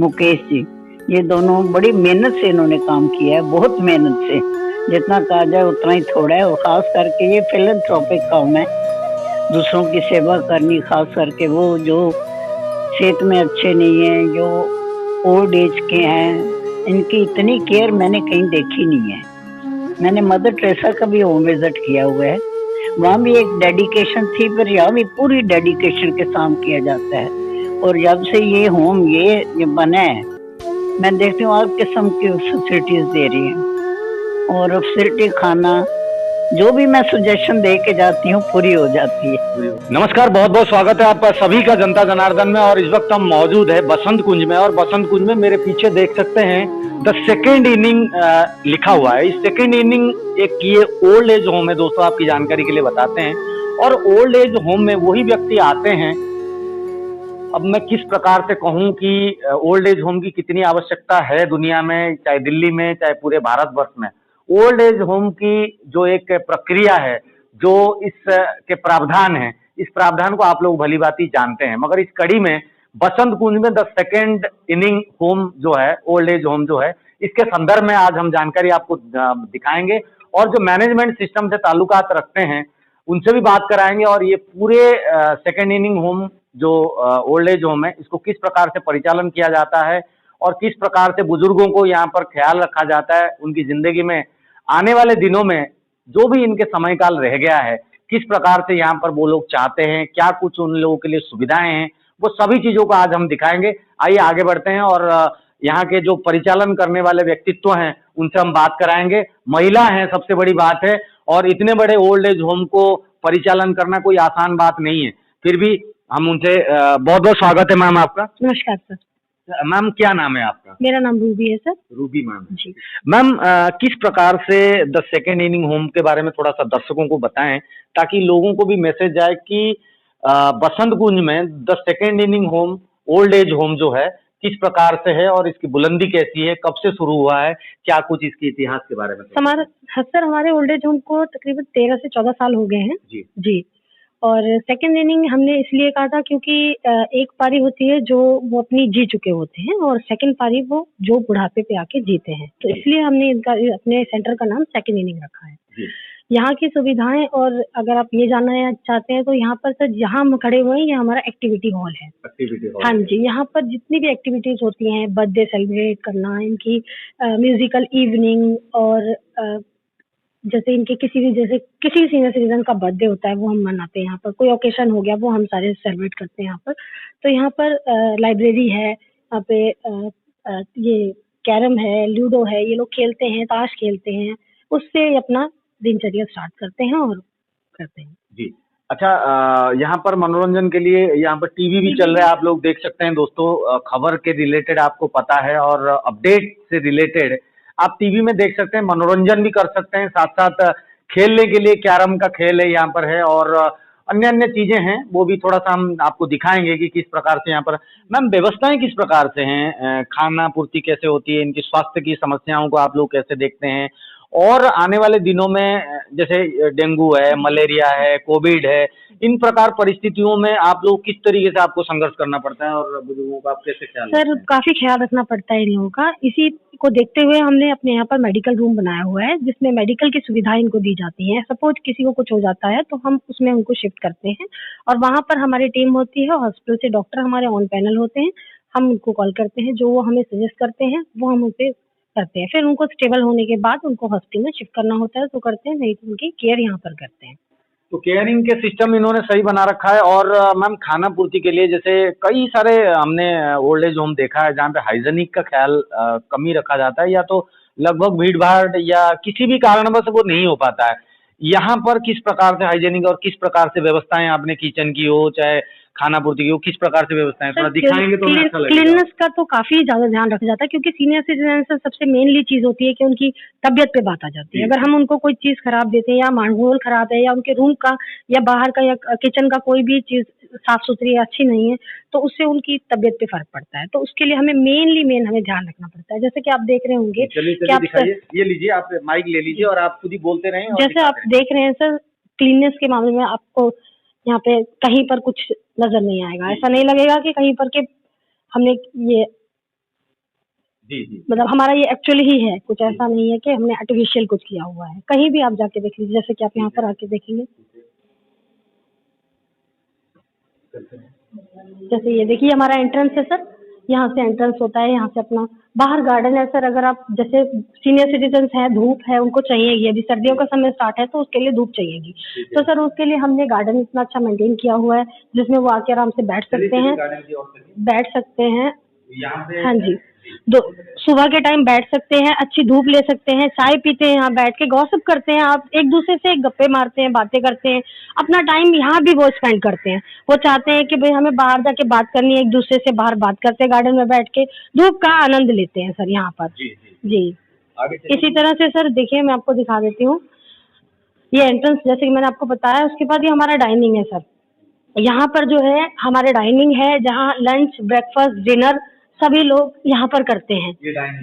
मुकेश जी, ये दोनों बड़ी मेहनत से इन्होंने काम किया है, बहुत मेहनत से। जितना कहा जाए उतना ही थोड़ा है, और ख़ास करके ये फिलैंथ्रोपिक काम है, दूसरों की सेवा करनी, ख़ास करके वो जो सेहत में अच्छे नहीं हैं, जो ओल्ड एज के हैं, इनकी इतनी केयर मैंने कहीं देखी नहीं है। मैंने मदर टेरेसा का भी होम विज़िट किया हुआ है, वहाँ भी एक डेडिकेशन थी, पर यहाँ भी पूरी डेडिकेशन के साथ किया जाता है। और जब से ये होम ये बना है, मैं देखती हूँ हर किस्म की फैसिलिटीज दे रही हैं, और फैसिलिटी खाना जो भी मैं सजेशन दे के जाती हूँ पूरी हो जाती है। नमस्कार, बहुत बहुत स्वागत है आपका सभी का जनता जनार्दन में। और इस वक्त हम मौजूद है बसंत कुंज में, और बसंत कुंज में मेरे पीछे देख सकते हैं द सेकेंड इनिंग लिखा हुआ है। इस सेकेंड इनिंग एक ये ओल्ड एज होम है दोस्तों, आपकी जानकारी के लिए बताते हैं। और ओल्ड एज होम में वही व्यक्ति आते हैं। अब मैं किस प्रकार से कहूं कि ओल्ड एज होम की कितनी आवश्यकता है दुनिया में, चाहे दिल्ली में चाहे पूरे भारतवर्ष में। ओल्ड एज होम की जो एक प्रक्रिया है, जो इस के प्रावधान है, इस प्रावधान को आप लोग भली भांति जानते हैं। मगर इस कड़ी में बसंत कुंज में द सेकेंड इनिंग होम जो है, ओल्ड एज होम जो है, इसके संदर्भ में आज हम जानकारी आपको दिखाएंगे। और जो मैनेजमेंट सिस्टम से ताल्लुकात रखते हैं उनसे भी बात कराएंगे। और ये पूरे सेकेंड इनिंग होम जो ओल्ड एज होम है, इसको किस प्रकार से परिचालन किया जाता है और किस प्रकार से बुजुर्गों को यहाँ पर ख्याल रखा जाता है, उनकी जिंदगी में आने वाले दिनों में जो भी इनके समय काल रह गया है, किस प्रकार से यहाँ पर वो लोग चाहते हैं, क्या कुछ उन लोगों के लिए सुविधाएं हैं, वो सभी चीजों को आज हम दिखाएंगे। आइए आगे बढ़ते हैं और यहाँ के जो परिचालन करने वाले व्यक्तित्व हैं उनसे हम बात कराएंगे। महिला हैं, सबसे बड़ी बात है। और इतने बड़े ओल्ड एज होम को परिचालन करना कोई आसान बात नहीं है। फिर भी हम उनसे बहुत बहुत स्वागत है मैम आपका। नमस्कार सर। मैम क्या नाम है आपका? मेरा नाम रूबी है सर। रूबी मैम जी। मैम, किस प्रकार से द सेकेंड इनिंग होम के बारे में थोड़ा सा दर्शकों को बताएं, ताकि लोगों को भी मैसेज जाए कि बसंत कुंज में the second inning home old age home जो है किस प्रकार से है और इसकी बुलंदी कैसी है, कब से शुरू हुआ है, क्या कुछ इसके इतिहास के बारे में? हमारे ओल्ड एज होम को तकरीबन 13 से 14 साल हो गए हैं। जी जी। और सेकंड इनिंग हमने इसलिए कहा था क्योंकि एक पारी होती है जो वो अपनी जी चुके होते हैं, और सेकंड पारी वो जो बुढ़ापे पे आके जीते हैं, तो इसलिए हमने इनका अपने सेंटर का नाम सेकंड इनिंग रखा है। जी। यहाँ की सुविधाएं, और अगर आप ये जानना चाहते हैं तो यहाँ पर सर जहाँ हम खड़े हुए हैं ये हमारा एक्टिविटी हॉल है। Activity hall. हाँ जी, यहाँ पर जितनी भी एक्टिविटीज होती हैं, बर्थडे सेलिब्रेट करना, इनकी म्यूजिकल इवनिंग, और जैसे इनके किसी सीनियर सिटीजन का बर्थडे होता है वो हम मनाते हैं यहाँ पर, कोई ओकेशन हो गया वो हम सारे सेलिब्रेट करते हैं यहाँ पर। तो यहाँ पर लाइब्रेरी है, यहाँ पे ये कैरम है, लूडो है, ये लोग खेलते हैं, ताश खेलते हैं, उससे अपना दिनचर्या स्टार्ट करते हैं और करते हैं। जी। अच्छा, यहाँ पर मनोरंजन के लिए यहाँ पर टीवी भी चल रहा है, आप लोग देख सकते हैं दोस्तों। खबर के रिलेटेड आपको पता है और अपडेट से रिलेटेड आप टीवी में देख सकते हैं, मनोरंजन भी कर सकते हैं। साथ साथ खेलने के लिए कैरम का खेल है यहाँ पर है, और अन्य अन्य चीजें हैं, वो भी थोड़ा सा हम आपको दिखाएंगे कि किस प्रकार से यहाँ पर मैम व्यवस्थाएं किस प्रकार से हैं, खाना पूर्ति कैसे होती है, इनकी स्वास्थ्य की समस्याओं को आप लोग कैसे देखते हैं, और आने वाले दिनों में जैसे डेंगू है, मलेरिया है, कोविड है, इन प्रकार परिस्थितियों में आप लोग किस तरीके से आपको संघर्ष करना पड़ता है और बुजुर्गों का आप कैसे ख्याल रखते हैं? सर काफी ख्याल रखना पड़ता है इन लोगों का। इसी को देखते हुए हमने अपने यहाँ पर मेडिकल रूम बनाया हुआ है, जिसमें मेडिकल की सुविधाएं इनको दी जाती हैं। सपोज किसी को कुछ हो जाता है तो हम उसमें उनको शिफ्ट करते हैं, और वहाँ पर हमारी टीम होती है, हॉस्पिटल से डॉक्टर हमारे ऑन पैनल होते हैं, हम उनको कॉल करते हैं, जो वो हमें सजेस्ट करते हैं वो हम उनसे करते हैं। फिर उनको स्टेबल होने के बाद उनको हॉस्पिटल में शिफ्ट करना होता है तो करते हैं, नहीं तो उनकी केयर यहाँ पर करते हैं। तो केयरिंग के सिस्टम इन्होंने सही बना रखा है। और मैम खाना पूर्ति के लिए जैसे कई सारे हमने ओल्ड एज होम देखा है जहाँ पे हाइजीनिक का ख्याल कम ही रखा जाता है, या तो लगभग भीड़ भाड़ या किसी भी कारणवश वो नहीं हो पाता है। यहाँ पर किस प्रकार से हाइजीनिक और किस प्रकार से व्यवस्थाएं आपने किचन की हो चाहे खाना पूर्ति की हो, किस प्रकार से व्यवस्थाएं थोड़ा दिखाएंगे तो हमें अच्छा लगेगा। क्लीननेस का तो काफी ज्यादा ध्यान रखा जाता है, क्योंकि सीनियर सिटीजन से सबसे मेनली चीज होती है कि उनकी तबियत पे बात आ जाती है। अगर हम उनको कोई चीज खराब देते हैं, या माहौल खराब है, या उनके रूम का या बाहर का या किचन का कोई भी चीज साफ सुथरी अच्छी नहीं है, तो उससे उनकी तबियत पे फर्क पड़ता है। तो उसके लिए हमें हमें ध्यान रखना पड़ता है। जैसे कि आप देख रहे होंगे, चलिए दिखाइए, ये लीजिए, आप माइक ले लीजिए और आप खुद ही बोलते रहें। जैसे आप देख रहे हैं सर, क्लीननेस के मामले में आपको यहाँ पे कहीं पर कुछ नजर नहीं आएगा, ऐसा नहीं लगेगा कि कहीं पर के हमने ये जी जी। मतलब हमारा ये एक्चुअली ही है, कुछ ऐसा नहीं है कि हमने आर्टिफिशियल कुछ किया हुआ है। कहीं भी आप जाके देख लीजिए, जैसे कि आप यहाँ पर आके देखेंगे, जैसे ये देखिए हमारा एंट्रेंस है सर, यहाँ से एंट्रेंस होता है, यहाँ से अपना बाहर गार्डन है सर। अगर आप जैसे सीनियर सिटीजन्स हैं, धूप है, उनको चाहिएगी, अभी सर्दियों का समय स्टार्ट है तो उसके लिए धूप चाहिएगी, तो सर उसके लिए हमने गार्डन इतना अच्छा मेंटेन किया हुआ है जिसमें वो आके आराम से बैठ सकते हैं, हाँ जी। दो सुबह के टाइम बैठ सकते हैं, अच्छी धूप ले सकते हैं, चाय पीते हैं, यहाँ बैठ के गॉसिप करते हैं, आप एक दूसरे से गप्पे मारते हैं, बातें करते हैं, अपना टाइम यहाँ भी वो स्पेंड करते हैं। वो चाहते हैं कि भाई हमें बाहर जाके बात करनी है, एक दूसरे से बाहर बात करते हैं, गार्डन में बैठ के धूप का आनंद लेते हैं सर यहाँ पर। जी। इसी तरह से सर देखिए मैं आपको दिखा देती हूँ, ये एंट्रेंस जैसे कि मैंने आपको बताया, उसके बाद ये हमारा डाइनिंग है सर। यहाँ पर जो है हमारे डाइनिंग है, जहाँ लंच, ब्रेकफास्ट, डिनर सभी लोग यहाँ पर करते हैं।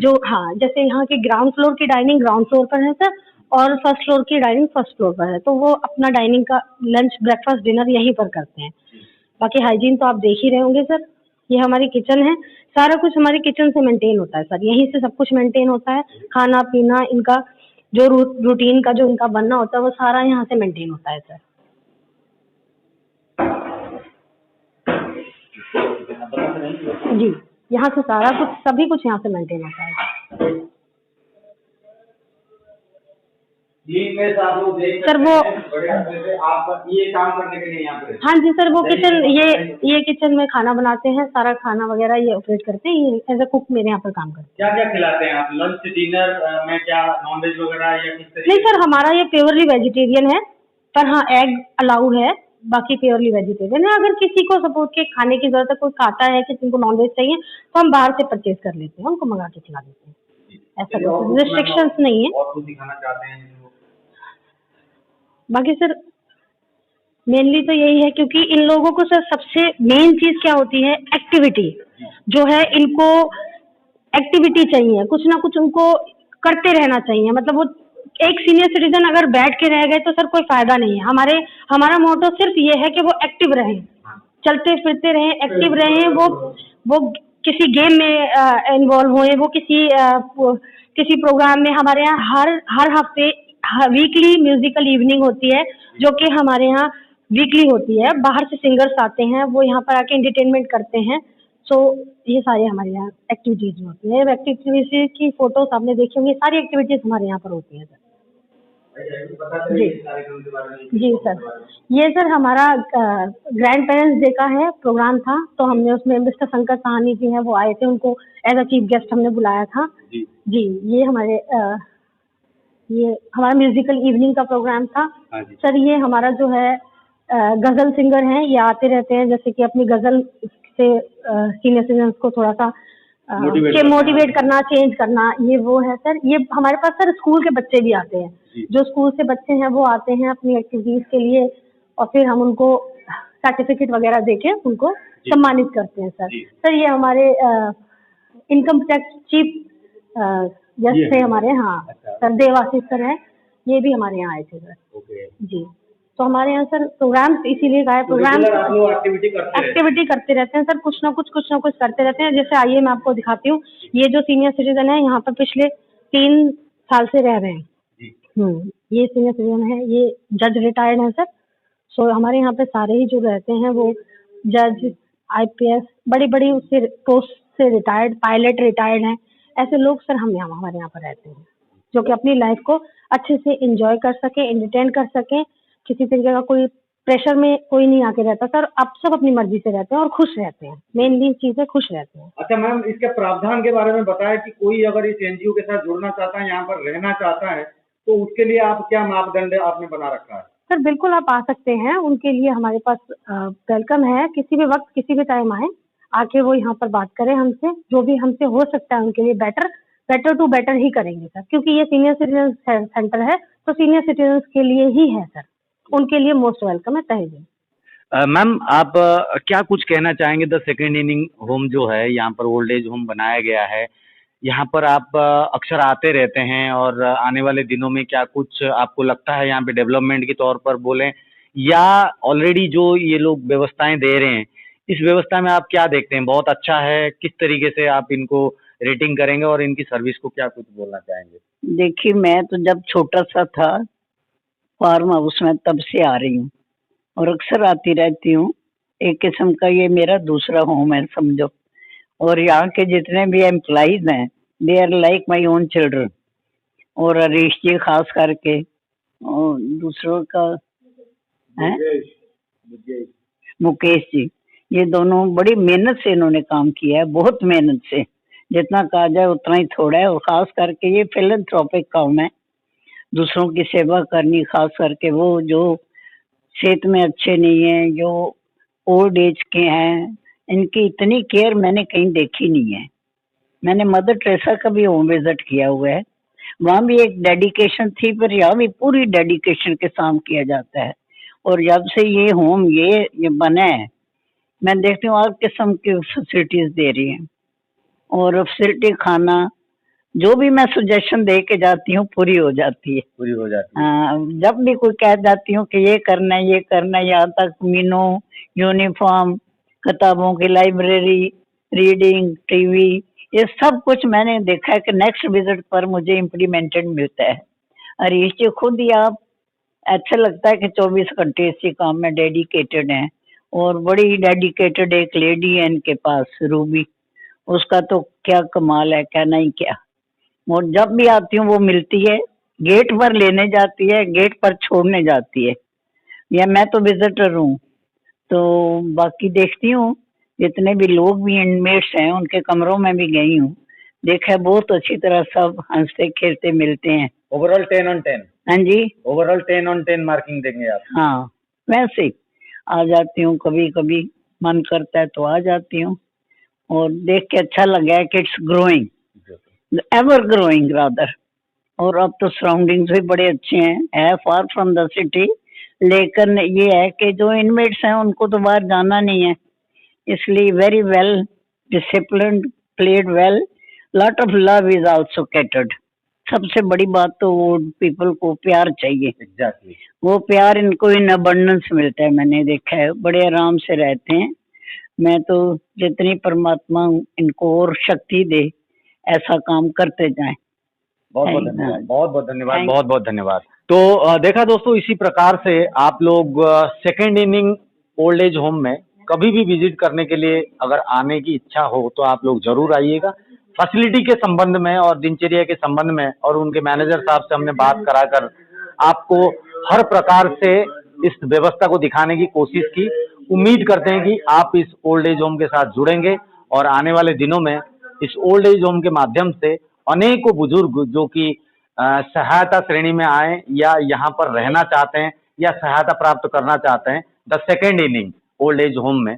जो हाँ, जैसे यहाँ की ग्राउंड फ्लोर की डाइनिंग ग्राउंड फ्लोर पर है सर, और फर्स्ट फ्लोर की डाइनिंग फर्स्ट फ्लोर पर है, तो वो अपना डाइनिंग का लंच, ब्रेकफास्ट, डिनर यहीं पर करते हैं। बाकी हाइजीन तो आप देख ही रहे होंगे सर। ये हमारी किचन है, सारा कुछ हमारी किचन से मेंटेन होता है सर, यहीं से सब कुछ मेंटेन होता है। खाना पीना इनका जो रूटीन का जो इनका बनना होता है वो सारा यहाँ से मेंटेन होता है सर। जी, यहाँ से सारा कुछ सभी कुछ यहाँ से मेंटेन होता है। सर वो आप ये काम करने के लिए यहाँ पे? हाँ जी सर, वो किचन ये किचन में खाना बनाते हैं, सारा खाना वगैरह ये ऑपरेट करते हैं, ये एज ए कुक मेरे यहाँ पर काम करते हैं। क्या क्या खिलाते हैं आप लंच डिनर में? क्या नॉनवेज वगैरह या किस तरीके? नहीं सर, हमारा ये प्योरली वेजिटेरियन है, पर हाँ एग अलाउ है, बाकी प्योरली वेजिटेरियन है। अगर किसी को सपोज के खाने की जरूरत है, कोई खाता है, किसी को नॉनवेज चाहिए, तो हम बाहर से परचेज कर लेते हैं, उनको मंगा के खिला देते हैं, ऐसा कुछ रिस्ट्रिक्शंस नहीं है। और कुछ दिखाना चाहते हैं? बाकी सर मेनली तो यही है, क्योंकि इन लोगों को सर सबसे मेन चीज क्या होती है, एक्टिविटी जो है, इनको एक्टिविटी चाहिए, कुछ ना कुछ उनको करते रहना चाहिए। मतलब वो एक सीनियर सिटीजन अगर बैठ के रह गए तो सर कोई फायदा नहीं है। हमारा मोटो सिर्फ ये है कि वो एक्टिव रहें, चलते फिरते रहें, एक्टिव रहें, वो किसी गेम में इन्वॉल्व हुए, वो किसी प्रोग्राम में। हमारे यहाँ हर हफ्ते वीकली म्यूजिकल इवनिंग होती है, जो कि हमारे यहाँ वीकली होती है। बाहर से सिंगर्स आते हैं, वो यहाँ पर आके एंटरटेनमेंट करते हैं। सो ये सारे हमारे यहाँ एक्टिविटीज होती है। एक्टिविटीज की फोटोज आपने देखी होंगी, सारी एक्टिविटीज हमारे यहाँ पर होती है सर। जी सर, ये सर हमारा ग्रैंड पेरेंट्स डे का है प्रोग्राम था, तो हमने उसमें मिस्टर शंकर साहनी जी हैं, वो आए थे, उनको एज अ चीफ गेस्ट हमने बुलाया था। जी, ये हमारा म्यूजिकल इवनिंग का प्रोग्राम था सर। ये हमारा जो है गजल सिंगर हैं, ये आते रहते हैं, जैसे कि अपनी गजल से सीनियर सिटीजन्स को थोड़ा सा मोटिवेट करना, चेंज करना, ये वो है सर। ये हमारे पास सर स्कूल के बच्चे भी आते हैं, जो स्कूल से बच्चे हैं वो आते हैं अपनी एक्टिविटीज के लिए, और फिर हम उनको सर्टिफिकेट वगैरह देके उनको सम्मानित करते हैं सर। सर ये हमारे इनकम टैक्स चीफ गेस्ट थे हमारे, हाँ सर, देवाशीष सर हैं, ये भी हमारे यहाँ आए थे सर। जी, तो हमारे यहाँ सर प्रोग्राम इसीलिए का है, प्रोग्राम एक्टिविटी करते रहते हैं सर, कुछ ना कुछ करते रहते हैं। जैसे आइए मैं आपको दिखाती हूँ, ये जो सीनियर सिटीजन है यहाँ पर पिछले 3 साल से रह रहे हैं। ये सीनियर सिटीजन है, ये जज रिटायर्ड है सर। सो हमारे यहाँ पे सारे ही जो रहते हैं वो जज, IPS, बड़ी उससे पोस्ट से रिटायर्ड, पायलट रिटायर्ड हैं, ऐसे लोग सर हमारे यहाँ पर रहते हैं, जो कि अपनी लाइफ को अच्छे से एंजॉय कर सके, एंटरटेन कर सके। किसी तरीके का कोई प्रेशर में कोई नहीं आके रहता सर, आप सब अपनी मर्जी से रहते हैं और खुश रहते हैं, मेनली चीज है खुश रहते हैं। अच्छा मैम, इसके प्रावधान के बारे में बताया कि कोई अगर इस NGO के साथ जुड़ना चाहता है, यहाँ पर रहना चाहता है, तो उसके लिए आप क्या मापदंड आपने बना रखा है? सर बिल्कुल आप आ सकते हैं, उनके लिए हमारे पास वेलकम है, किसी भी वक्त किसी भी टाइम आके वो यहाँ पर बात करें हमसे, जो भी हमसे हो सकता है उनके लिए बेटर टू बेटर ही करेंगे सर, क्योंकि ये सीनियर सिटीजन सेंटर है, तो सीनियर सिटीजन के लिए ही है सर, उनके लिए मोस्ट वेलकम है। तहे जी। मैम आप क्या कुछ कहना चाहेंगे? द सेकेंड इनिंग होम जो है यहाँ पर ओल्ड एज होम बनाया गया है, यहाँ पर आप अक्सर आते रहते हैं, और आने वाले दिनों में क्या कुछ आपको लगता है यहाँ पे डेवलपमेंट के तौर पर बोलें, या ऑलरेडी जो ये लोग व्यवस्थाएं दे रहे हैं, इस व्यवस्था में आप क्या देखते हैं? बहुत अच्छा है? किस तरीके से आप इनको रेटिंग करेंगे और इनकी सर्विस को क्या कुछ बोलना चाहेंगे? देखिए, मैं तो जब छोटा सा था फार्म हाउस में तब से आ रही हूँ और अक्सर आती रहती हूँ। एक किस्म का ये मेरा दूसरा होम है समझो। और यहाँ के जितने भी एम्प्लॉइज हैं, they are like my own children. और हरीश जी खास करके, और दूसरों का है मुकेश जी, ये दोनों बड़ी मेहनत से इन्होंने काम किया है, बहुत मेहनत से। जितना कहा जाए उतना ही थोड़ा है। और खास करके ये फिलैंथ्रोपिक काम है, दूसरों की सेवा करनी, खास करके वो जो सेहत में अच्छे नहीं है, जो ओल्ड एज के हैं, इनकी इतनी केयर मैंने कहीं देखी नहीं है। मैंने मदर टेरेसा का भी होम विजिट किया हुआ है, वहाँ भी एक डेडिकेशन थी, पर यहाँ भी पूरी डेडिकेशन के साथ किया जाता है। और जब से ये होम ये बना है, मैं देखती हूँ हर किस्म की फैसिलिटीज दे रही है। और फैसिलिटी, खाना, जो भी मैं सजेशन दे के जाती हूँ पूरी हो जाती है। पूरी हो जाती है। हाँ, जब भी कोई कह जाती हूँ कि ये करना है ये करना है, यहाँ तक मीनू, यूनिफॉर्म, किताबों की लाइब्रेरी, रीडिंग, टीवी, ये सब कुछ मैंने देखा है कि नेक्स्ट विजिट पर मुझे इम्प्लीमेंटेड मिलता है। हरीश जी खुद ही आप, अच्छा लगता है कि 24 घंटे इसी काम में डेडिकेटेड हैं। और बड़ी डेडिकेटेड एक लेडी है इनके पास, रूबी, उसका तो क्या कमाल है, क्या नहीं क्या। और जब भी आती हूँ वो मिलती है, गेट पर लेने जाती है, गेट पर छोड़ने जाती है। या मैं तो विजिटर हूँ, तो बाकी देखती हूँ जितने भी लोग भी इनमेट्स हैं उनके कमरों में भी गई हूँ, देखा है बहुत अच्छी तरह सब हंसते खेलते मिलते हैं। Overall 10 on 10। हाँ जी, ओवरऑल 10 on 10 मार्किंग देंगे आप? हाँ, वैसे ही आ जाती हूँ, कभी कभी मन करता है तो आ जाती हूँ। और देख के अच्छा लगा है कि it's growing, ever growing rather. और अब तो सराउंडिंग्स भी बड़े अच्छे हैं, है फार फ्रॉम द सिटी, लेकिन ये है कि जो इनमेट्स हैं उनको तो बाहर जाना नहीं है, इसलिए very well disciplined, played well, lot of love is also catered. सबसे बड़ी बात तो वो पीपल को प्यार चाहिए। एग्जैक्टली। वो प्यार इनको इन अबंडेंस मिलता है, मैंने देखा है, बड़े आराम से रहते हैं। मैं तो जितनी परमात्मा इनको और शक्ति दे, ऐसा काम करते जाएं। बहुत बहुत Thank- धन्यवाद, बहुत बहुत धन्यवाद, Thank- बहुत बहुत धन्यवाद। तो देखा दोस्तों, इसी प्रकार से आप लोग second inning old age home में कभी भी विजिट करने के लिए अगर आने की इच्छा हो तो आप लोग जरूर आइएगा। फैसिलिटी के संबंध में और दिनचर्या के संबंध में और उनके मैनेजर साहब से हमने बात कराकर आपको हर प्रकार से इस व्यवस्था को दिखाने की कोशिश की। उम्मीद करते हैं कि आप इस ओल्ड एज होम के साथ जुड़ेंगे और आने वाले दिनों में इस ओल्ड एज होम के माध्यम से अनेकों बुजुर्ग जो कि सहायता श्रेणी में आए या यहाँ पर रहना चाहते हैं या सहायता प्राप्त करना चाहते हैं the second inning old age home में,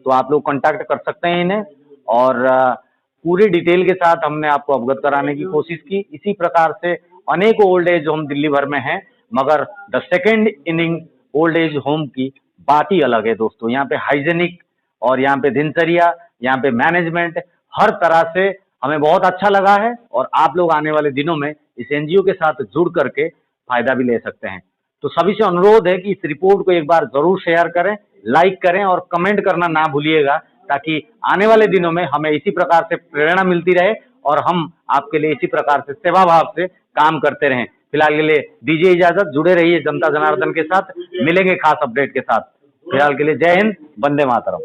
तो आप लोग कांटेक्ट कर सकते हैं इन्हें। और पूरी डिटेल के साथ हमने आपको अवगत कराने की कोशिश की। इसी प्रकार से अनेकों ओल्ड एज होम दिल्ली भर में हैं, मगर the second inning old age home की बात ही अलग है दोस्तों। यहाँ पे हाइजेनिक और यहाँ पे दिनचर्या, यहाँ पे मैनेजमेंट, हर तरह से हमें बहुत अच्छा लगा है। और आप लोग आने वाले दिनों में इस एनजीओ के साथ जुड़ करके फायदा भी ले सकते हैं। तो सभी से अनुरोध है कि इस रिपोर्ट को एक बार जरूर शेयर करें, लाइक करें और कमेंट करना ना भूलिएगा, ताकि आने वाले दिनों में हमें इसी प्रकार से प्रेरणा मिलती रहे और हम आपके लिए इसी प्रकार से सेवा भाव से काम करते रहें। फिलहाल के लिए दीजिए इजाजत, जुड़े रहिए जनता जनार्दन के साथ, मिलेंगे खास अपडेट के साथ। फिलहाल के लिए जय हिंद, वंदे मातरम।